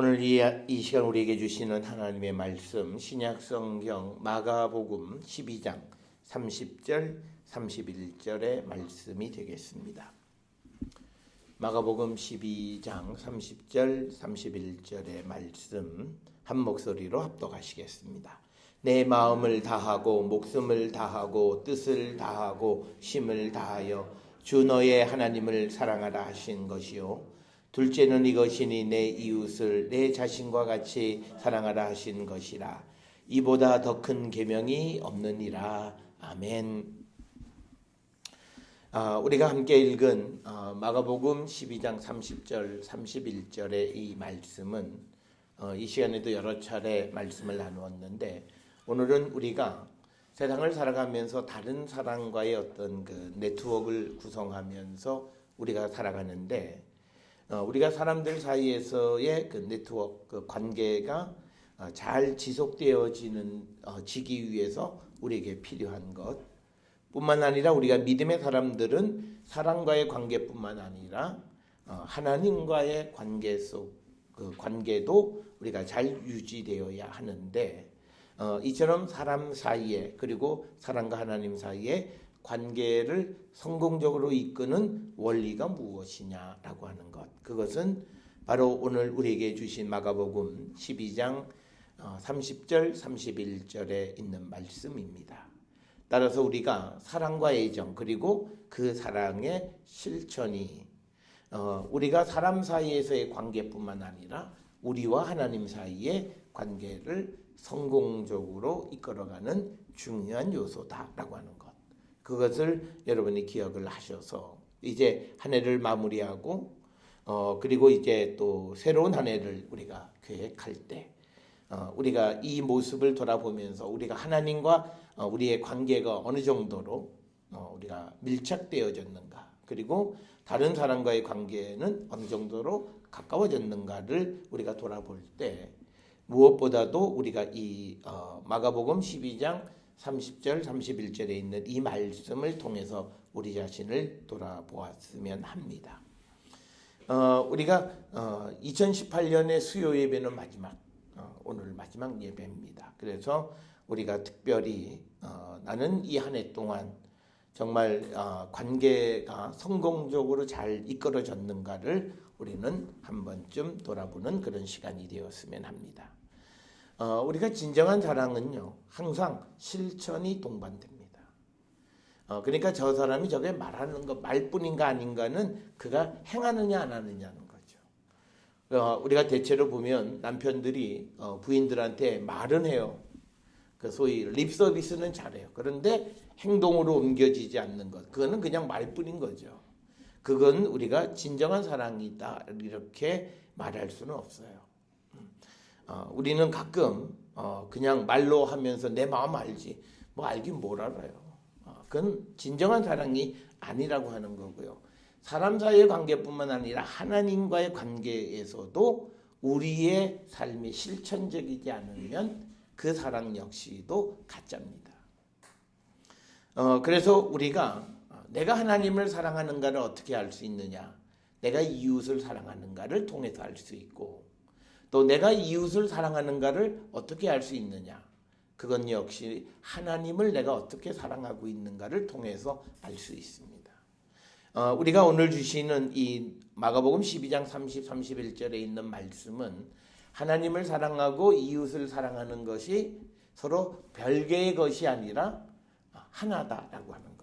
오늘 이 시간 우리에게 주시는 하나님의 말씀 신약 성경 마가복음 12장 30절 31절의 말씀이 되겠습니다. 마가복음 12장 30절 31절의 말씀 한 목소리로 합독하시겠습니다. 내 마음을 다하고 목숨을 다하고 뜻을 다하고 힘을 다하여 주 너의 하나님을 사랑하라 하신 것이요 둘째는 이것이니 내 이웃을 내 자신과 같이 사랑하라 하신 것이라. 이보다 더 큰 계명이 없느니라. 아멘. 우리가 함께 읽은 마가복음 12장 30절 31절의 이 말씀은 이 시간에도 여러 차례 말씀을 나누었는데, 오늘은 우리가 세상을 살아가면서 다른 사람과의 어떤 그 네트워크를 구성하면서 우리가 살아가는데, 우리가 사람들 사이에서의 그 네트워크, 그 관계가 잘 지속되어지기 위해서 우리에게 필요한 것 뿐만 아니라, 우리가 믿음의 사람들은 사람과의 관계뿐만 아니라 하나님과의 관계 속 그 관계도 우리가 잘 유지되어야 하는데, 이처럼 사람 사이에, 그리고 사람과 하나님 사이에 관계를 성공적으로 이끄는 원리가 무엇이냐라고 하는 것, 그것은 바로 오늘 우리에게 주신 마가복음 12장 30절 31절에 있는 말씀입니다. 따라서 우리가 사랑과 애정, 그리고 그 사랑의 실천이 우리가 사람 사이에서의 관계뿐만 아니라 우리와 하나님 사이의 관계를 성공적으로 이끌어가는 중요한 요소다라고 하는 것, 그것을 여러분이 기억을 하셔서 이제 한 해를 마무리하고 그리고 이제 또 새로운 한 해를 우리가 계획할 때 우리가 이 모습을 돌아보면서 우리가 하나님과 우리의 관계가 어느 정도로 우리가 밀착되어졌는가, 그리고 다른 사람과의 관계는 어느 정도로 가까워졌는가를 우리가 돌아볼 때, 무엇보다도 우리가 이 마가복음 12장 30절 31절에 있는 이 말씀을 통해서 우리 자신을 돌아보았으면 합니다. 우리가 2018년의 수요 예배는 오늘 마지막 예배입니다. 그래서 우리가 특별히 나는 이 한 해 동안 정말 관계가 성공적으로 잘 이끌어졌는가를 우리는 한 번쯤 돌아보는 그런 시간이 되었으면 합니다. 우리가 진정한 사랑은요, 항상 실천이 동반됩니다. 그러니까 저 사람이 저게 말하는 거 말뿐인가 아닌가는 그가 행하느냐 안 하느냐는 거죠. 우리가 대체로 보면 남편들이 부인들한테 말은 해요. 그 소위 립 서비스는 잘해요. 그런데 행동으로 옮겨지지 않는 것, 그거는 그냥 말뿐인 거죠. 그건 우리가 진정한 사랑이다 이렇게 말할 수는 없어요. 우리는 가끔 그냥 말로 하면서 내 마음 알지, 뭐 알긴 뭘 알아요. 그건 진정한 사랑이 아니라고 하는 거고요. 사람 사이의 관계뿐만 아니라 하나님과의 관계에서도 우리의 삶이 실천적이지 않으면 그 사랑 역시도 가짜입니다. 그래서 우리가 내가 하나님을 사랑하는가를 어떻게 알 수 있느냐, 내가 이웃을 사랑하는가를 통해서 알 수 있고, 또 내가 이웃을 사랑하는가를 어떻게 알 수 있느냐, 그건 역시 하나님을 내가 어떻게 사랑하고 있는가를 통해서 알 수 있습니다. 우리가 오늘 주시는 이 마가복음 12장 30, 31절에 있는 말씀은 하나님을 사랑하고 이웃을 사랑하는 것이 서로 별개의 것이 아니라 하나다라고 하는 겁니다.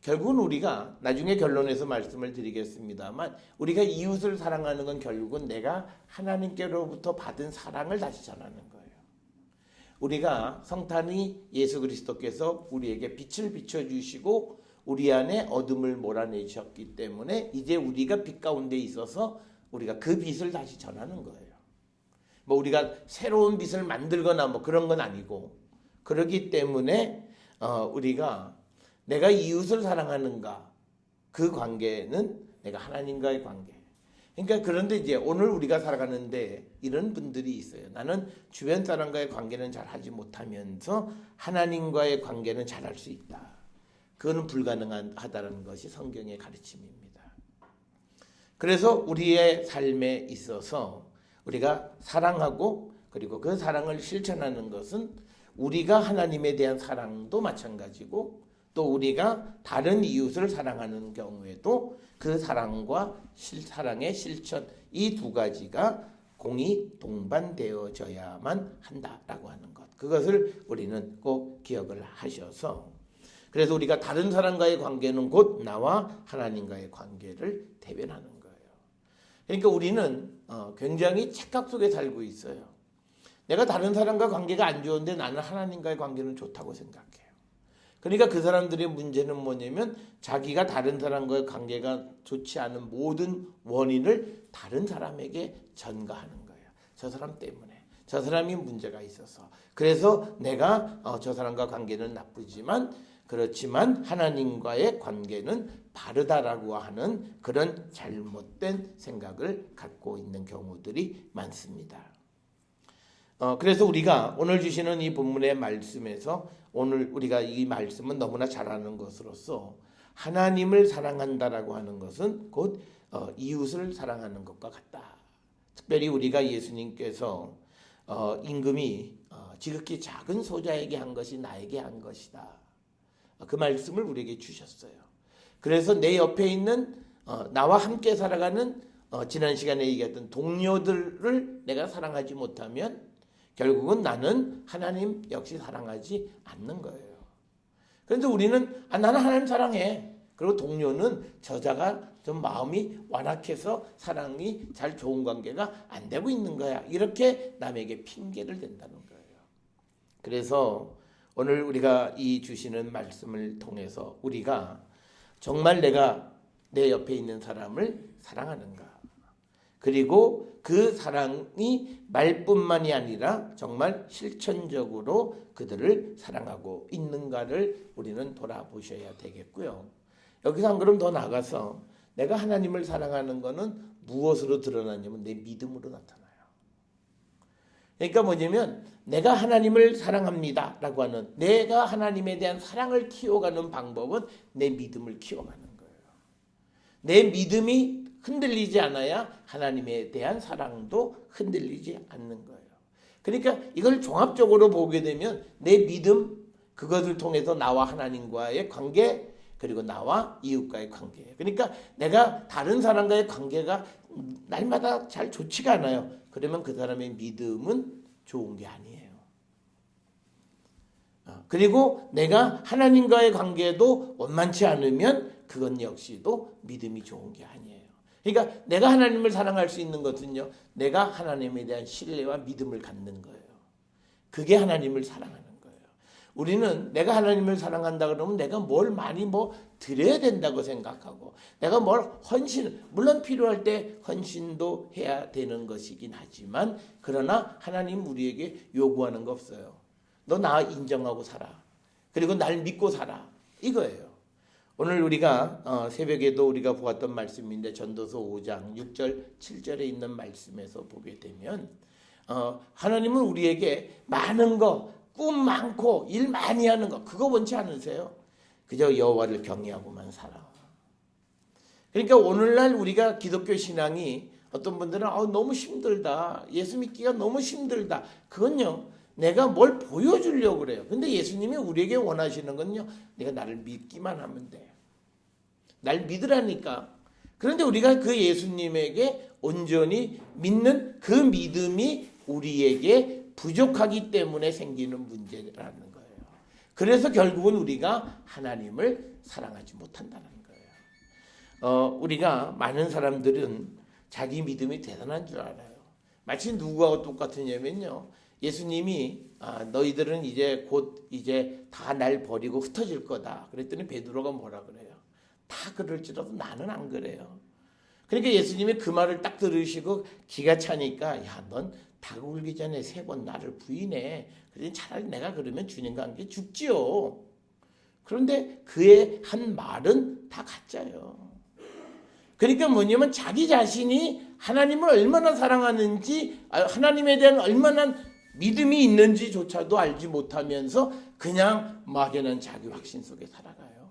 결국은 우리가 나중에 결론에서 말씀을 드리겠습니다만, 우리가 이웃을 사랑하는 건 결국은 내가 하나님께로부터 받은 사랑을 다시 전하는 거예요. 우리가 성탄이 예수 그리스도께서 우리에게 빛을 비춰주시고 우리 안에 어둠을 몰아내셨기 때문에 이제 우리가 빛 가운데 있어서 우리가 그 빛을 다시 전하는 거예요. 뭐 우리가 새로운 빛을 만들거나 뭐 그런 건 아니고, 그렇기 때문에 우리가 내가 이웃을 사랑하는가, 그 관계는 내가 하나님과의 관계. 그러니까 그런데 이제 오늘 우리가 살아가는데 이런 분들이 있어요. 나는 주변 사람과의 관계는 잘 하지 못하면서 하나님과의 관계는 잘할 수 있다. 그거는 불가능하다는 것이 성경의 가르침입니다. 그래서 우리의 삶에 있어서 우리가 사랑하고 그리고 그 사랑을 실천하는 것은 우리가 하나님에 대한 사랑도 마찬가지고 또 우리가 다른 이웃을 사랑하는 경우에도 그 사랑과 사랑의 실천 이 두 가지가 공이 동반되어져야만 한다라고 하는 것. 그것을 우리는 꼭 기억을 하셔서 그래서 우리가 다른 사람과의 관계는 곧 나와 하나님과의 관계를 대변하는 거예요. 그러니까 우리는 굉장히 착각 속에 살고 있어요. 내가 다른 사람과 관계가 안 좋은데 나는 하나님과의 관계는 좋다고 생각해요. 그러니까 그 사람들의 문제는 뭐냐면 자기가 다른 사람과의 관계가 좋지 않은 모든 원인을 다른 사람에게 전가하는 거예요. 저 사람 때문에. 저 사람이 문제가 있어서. 그래서 내가 저 사람과 관계는 나쁘지만 그렇지만 하나님과의 관계는 바르다라고 하는 그런 잘못된 생각을 갖고 있는 경우들이 많습니다. 그래서 우리가 오늘 주시는 이 본문의 말씀에서 오늘 우리가 이 말씀은 너무나 잘 아는 것으로서 하나님을 사랑한다라고 하는 것은 곧 이웃을 사랑하는 것과 같다. 특별히 우리가 예수님께서 임금이 지극히 작은 소자에게 한 것이 나에게 한 것이다. 그 말씀을 우리에게 주셨어요. 그래서 내 옆에 있는 나와 함께 살아가는 지난 시간에 얘기했던 동료들을 내가 사랑하지 못하면 결국은 나는 하나님 역시 사랑하지 않는 거예요. 그래서 우리는 나는 하나님 사랑해. 그리고 동료는 저자가 좀 마음이 완악해서 사랑이 잘 좋은 관계가 안 되고 있는 거야. 이렇게 남에게 핑계를 댄다는 거예요. 그래서 오늘 우리가 이 주시는 말씀을 통해서 우리가 정말 내가 내 옆에 있는 사람을 사랑하는가. 그리고 그 사랑이 말뿐만이 아니라 정말 실천적으로 그들을 사랑하고 있는가를 우리는 돌아보셔야 되겠고요. 여기서 한 걸음 더 나가서 내가 하나님을 사랑하는 것은 무엇으로 드러나냐면 내 믿음으로 나타나요. 그러니까 뭐냐면 내가 하나님을 사랑합니다 라고 하는 내가 하나님에 대한 사랑을 키워가는 방법은 내 믿음을 키워가는 거예요. 내 믿음이 흔들리지 않아야 하나님에 대한 사랑도 흔들리지 않는 거예요. 그러니까 이걸 종합적으로 보게 되면 내 믿음 그것을 통해서 나와 하나님과의 관계 그리고 나와 이웃과의 관계. 그러니까 내가 다른 사람과의 관계가 날마다 잘 좋지가 않아요. 그러면 그 사람의 믿음은 좋은 게 아니에요. 그리고 내가 하나님과의 관계도 원만치 않으면 그건 역시도 믿음이 좋은 게 아니에요. 그러니까 내가 하나님을 사랑할 수 있는 것은요. 내가 하나님에 대한 신뢰와 믿음을 갖는 거예요. 그게 하나님을 사랑하는 거예요. 우리는 내가 하나님을 사랑한다 그러면 내가 뭘 많이 드려야 된다고 생각하고 내가 뭘 물론 필요할 때 헌신도 해야 되는 것이긴 하지만 그러나 하나님 우리에게 요구하는 거 없어요. 너 나 인정하고 살아. 그리고 날 믿고 살아. 이거예요. 오늘 우리가 새벽에도 우리가 보았던 말씀인데 전도서 5장 6절 7절에 있는 말씀에서 보게 되면 하나님은 우리에게 많은 거, 꿈 많고 일 많이 하는 거 그거 원치 않으세요? 그저 여호와를 경외하고만 살아. 그러니까 오늘날 우리가 기독교 신앙이 어떤 분들은 너무 힘들다. 예수 믿기가 너무 힘들다. 그건요. 내가 뭘 보여주려고 그래요. 근데 예수님이 우리에게 원하시는 건요. 내가 나를 믿기만 하면 돼. 날 믿으라니까. 그런데 우리가 그 예수님에게 온전히 믿는 그 믿음이 우리에게 부족하기 때문에 생기는 문제라는 거예요. 그래서 결국은 우리가 하나님을 사랑하지 못한다는 거예요. 우리가 많은 사람들은 자기 믿음이 대단한 줄 알아요. 마치 누구하고 똑같으냐면요. 예수님이 너희들은 이제 곧 다 날 버리고 흩어질 거다. 그랬더니 베드로가 뭐라 그래요? 다 그럴지라도 나는 안 그래요. 그러니까 예수님이 그 말을 딱 들으시고 기가 차니까 넌 닭 울기 전에 3번 나를 부인해. 그러니 차라리 내가 그러면 주님과 함께 죽지요. 그런데 그의 한 말은 다 가짜예요. 그러니까 뭐냐면 자기 자신이 하나님을 얼마나 사랑하는지 하나님에 대한 얼마나 믿음이 있는지조차도 알지 못하면서 그냥 막연한 자기 확신 속에 살아가요.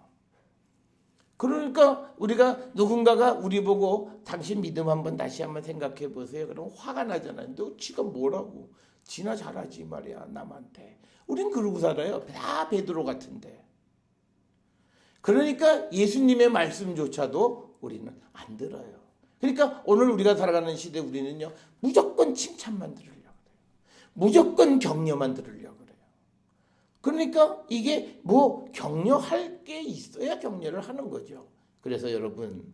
그러니까 우리가 누군가가 우리 보고 당신 믿음 다시 한번 생각해 보세요. 그럼 화가 나잖아요. 너 지가 뭐라고? 지나 잘하지 말이야 남한테. 우린 그러고 살아요. 다 베드로 같은데. 그러니까 예수님의 말씀조차도 우리는 안 들어요. 그러니까 오늘 우리가 살아가는 시대 우리는요 무조건 칭찬만 들으려고 그래요. 무조건 격려만 들으려고 그래요. 그러니까 이게 뭐 격려할 게 있어야 격려를 하는 거죠. 그래서 여러분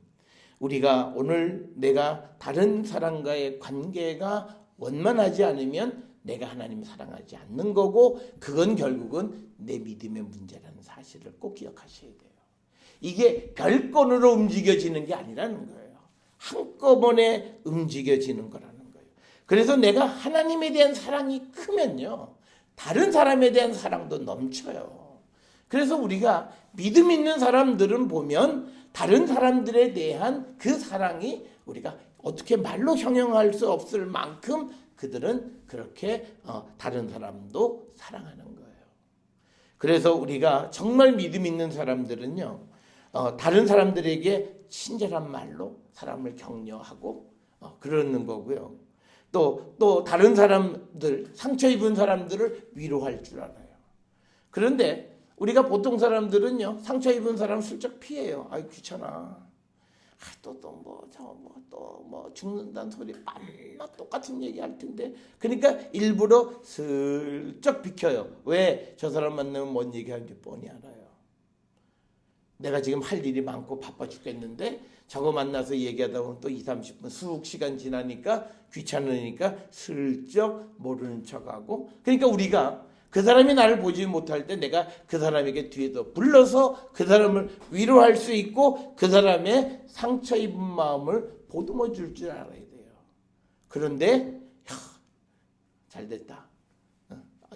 우리가 오늘 내가 다른 사람과의 관계가 원만하지 않으면 내가 하나님을 사랑하지 않는 거고 그건 결국은 내 믿음의 문제라는 사실을 꼭 기억하셔야 돼요. 이게 별건으로 움직여지는 게 아니라는 거예요. 한꺼번에 움직여지는 거라는 거예요. 그래서 내가 하나님에 대한 사랑이 크면요 다른 사람에 대한 사랑도 넘쳐요. 그래서 우리가 믿음 있는 사람들은 보면 다른 사람들에 대한 그 사랑이 우리가 어떻게 말로 형용할 수 없을 만큼 그들은 그렇게 다른 사람도 사랑하는 거예요. 그래서 우리가 정말 믿음 있는 사람들은요 다른 사람들에게 친절한 말로 사람을 격려하고 그러는 거고요. 또 다른 사람들, 상처 입은 사람들을 위로할 줄 알아요. 그런데 우리가 보통 사람들은요 상처 입은 사람 슬쩍 피해요. 아이 귀찮아. 또 죽는다는 소리 만나 똑같은 얘기 할 텐데. 그러니까 일부러 슬쩍 비켜요. 왜? 저 사람 만나면 뭔 얘기하는지 뻔히 알아요. 내가 지금 할 일이 많고 바빠 죽겠는데 저거 만나서 얘기하다 보면 또 20-30분 수십 시간 지나니까 귀찮으니까 슬쩍 모르는 척하고. 그러니까 우리가 그 사람이 나를 보지 못할 때 내가 그 사람에게 뒤에서 불러서 그 사람을 위로할 수 있고 그 사람의 상처 입은 마음을 보듬어 줄 줄 알아야 돼요. 그런데 잘됐다.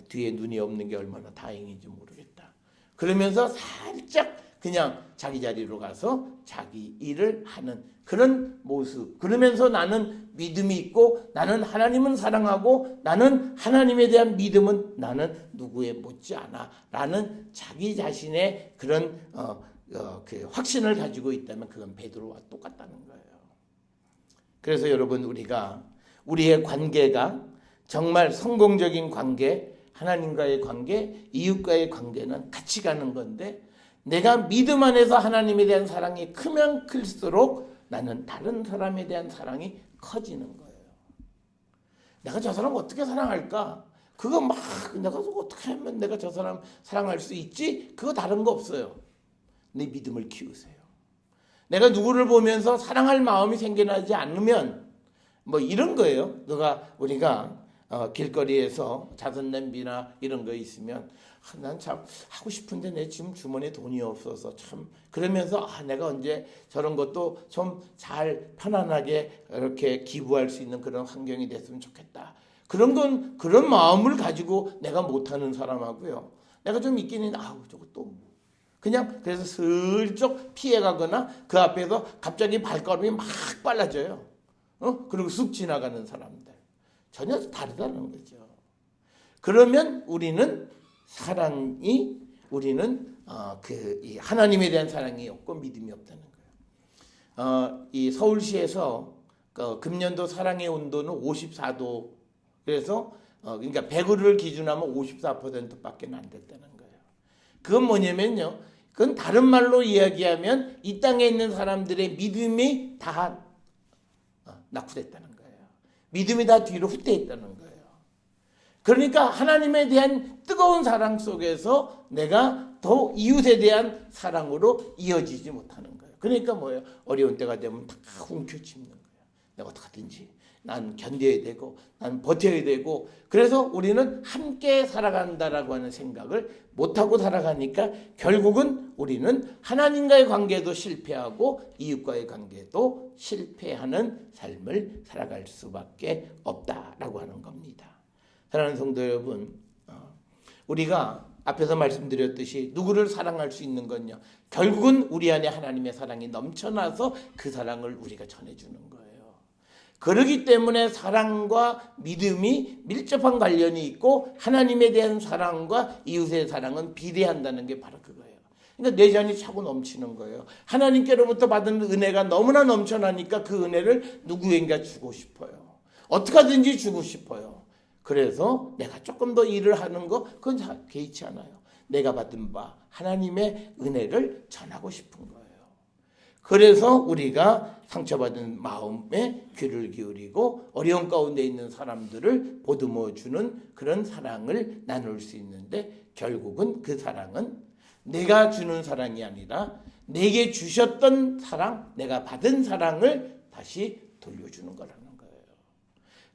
뒤에 눈이 없는 게 얼마나 다행인지 모르겠다. 그러면서 살짝 그냥 자기 자리로 가서 자기 일을 하는 그런 모습. 그러면서 나는 믿음이 있고 나는 하나님은 사랑하고 나는 하나님에 대한 믿음은 나는 누구에 못지않아 라는 자기 자신의 그런 그 확신을 가지고 있다면 그건 베드로와 똑같다는 거예요. 그래서 여러분 우리가 우리의 관계가 정말 성공적인 관계, 하나님과의 관계, 이웃과의 관계는 같이 가는 건데 내가 믿음 안에서 하나님에 대한 사랑이 크면 클수록 나는 다른 사람에 대한 사랑이 커지는 거예요. 내가 저 사람 어떻게 사랑할까? 그거 막 내가 어떻게 하면 내가 저 사람 사랑할 수 있지? 그거 다른 거 없어요. 내 믿음을 키우세요. 내가 누구를 보면서 사랑할 마음이 생겨나지 않으면 뭐 이런 거예요. 우리가 길거리에서 자선 냄비나 이런 거 있으면 난 참 하고 싶은데 내 지금 주머니에 돈이 없어서 참 그러면서 내가 언제 저런 것도 좀 잘 편안하게 이렇게 기부할 수 있는 그런 환경이 됐으면 좋겠다. 그런 마음을 가지고 내가 못하는 사람하고요. 내가 좀 있기는 저것도 그냥 그래서 슬쩍 피해가거나 그 앞에서 갑자기 발걸음이 막 빨라져요. 그리고 쑥 지나가는 사람들 전혀 다르다는 거죠. 그러면 우리는 이 하나님에 대한 사랑이 없고 믿음이 없다는 거예요. 이 서울시에서 금년도 사랑의 온도는 54도. 그래서 그러니까 100을 기준하면 54%밖에 안 됐다는 거예요. 그건 뭐냐면요. 그건 다른 말로 이야기하면 이 땅에 있는 사람들의 믿음이 다 낙후됐다는 거예요. 믿음이 다 뒤로 후퇴했다는 거예요. 그러니까 하나님에 대한 뜨거운 사랑 속에서 내가 더 이웃에 대한 사랑으로 이어지지 못하는 거예요. 그러니까 뭐예요? 어려운 때가 되면 다 움켜쥐는 거예요. 내가 어떻게든지 난 견뎌야 되고 난 버텨야 되고 그래서 우리는 함께 살아간다라고 하는 생각을 못하고 살아가니까 결국은 우리는 하나님과의 관계도 실패하고 이웃과의 관계도 실패하는 삶을 살아갈 수밖에 없다라고 하는 겁니다. 사랑하는 성도 여러분, 우리가 앞에서 말씀드렸듯이 누구를 사랑할 수 있는 건요. 결국은 우리 안에 하나님의 사랑이 넘쳐나서 그 사랑을 우리가 전해주는 거예요. 그렇기 때문에 사랑과 믿음이 밀접한 관련이 있고 하나님에 대한 사랑과 이웃의 사랑은 비례한다는 게 바로 그거예요. 그러니까 내 잔이 차고 넘치는 거예요. 하나님께로부터 받은 은혜가 너무나 넘쳐나니까 그 은혜를 누구에게 주고 싶어요. 어떻게 하든지 주고 싶어요. 그래서 내가 조금 더 일을 하는 거 그건 개의치 않아요. 내가 받은 바 하나님의 은혜를 전하고 싶은 거예요. 그래서 우리가 상처받은 마음에 귀를 기울이고 어려운 가운데 있는 사람들을 보듬어 주는 그런 사랑을 나눌 수 있는데, 결국은 그 사랑은 내가 주는 사랑이 아니라 내게 주셨던 사랑, 내가 받은 사랑을 다시 돌려주는 거라는 거예요.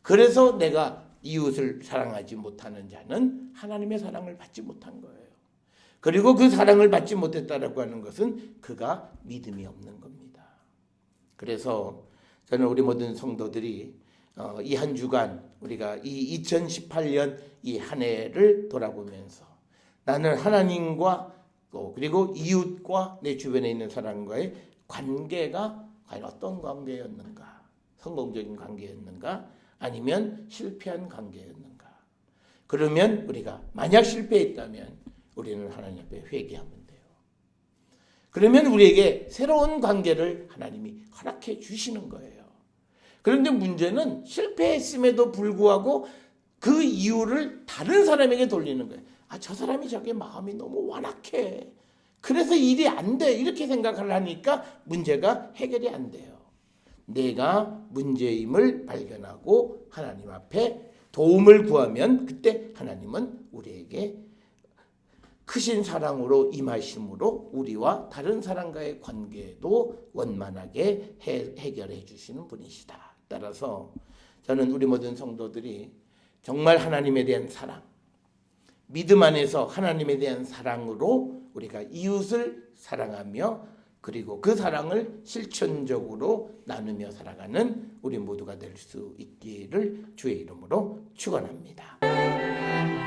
그래서 내가 이웃을 사랑하지 못하는 자는 하나님의 사랑을 받지 못한 거예요. 그리고 그 사랑을 받지 못했다라고 하는 것은 그가 믿음이 없는 겁니다. 그래서 저는 우리 모든 성도들이 이 한 주간 우리가 이 2018년 이 한 해를 돌아보면서 나는 하나님과 그리고 이웃과 내 주변에 있는 사람과의 관계가 과연 어떤 관계였는가? 성공적인 관계였는가? 아니면 실패한 관계였는가? 그러면 우리가 만약 실패했다면 우리는 하나님 앞에 회개하면 돼요. 그러면 우리에게 새로운 관계를 하나님이 허락해 주시는 거예요. 그런데 문제는 실패했음에도 불구하고 그 이유를 다른 사람에게 돌리는 거예요. 저 사람이 저게 마음이 너무 완악해. 그래서 일이 안 돼. 이렇게 생각을 하니까 문제가 해결이 안 돼요. 내가 문제임을 발견하고 하나님 앞에 도움을 구하면 그때 하나님은 우리에게 크신 사랑으로 임하심으로 우리와 다른 사람과의 관계도 원만하게 해결해 주시는 분이시다. 따라서 저는 우리 모든 성도들이 정말 하나님에 대한 사랑, 믿음 안에서 하나님에 대한 사랑으로 우리가 이웃을 사랑하며 그리고 그 사랑을 실천적으로 나누며 살아가는 우리 모두가 될 수 있기를 주의 이름으로 축원합니다.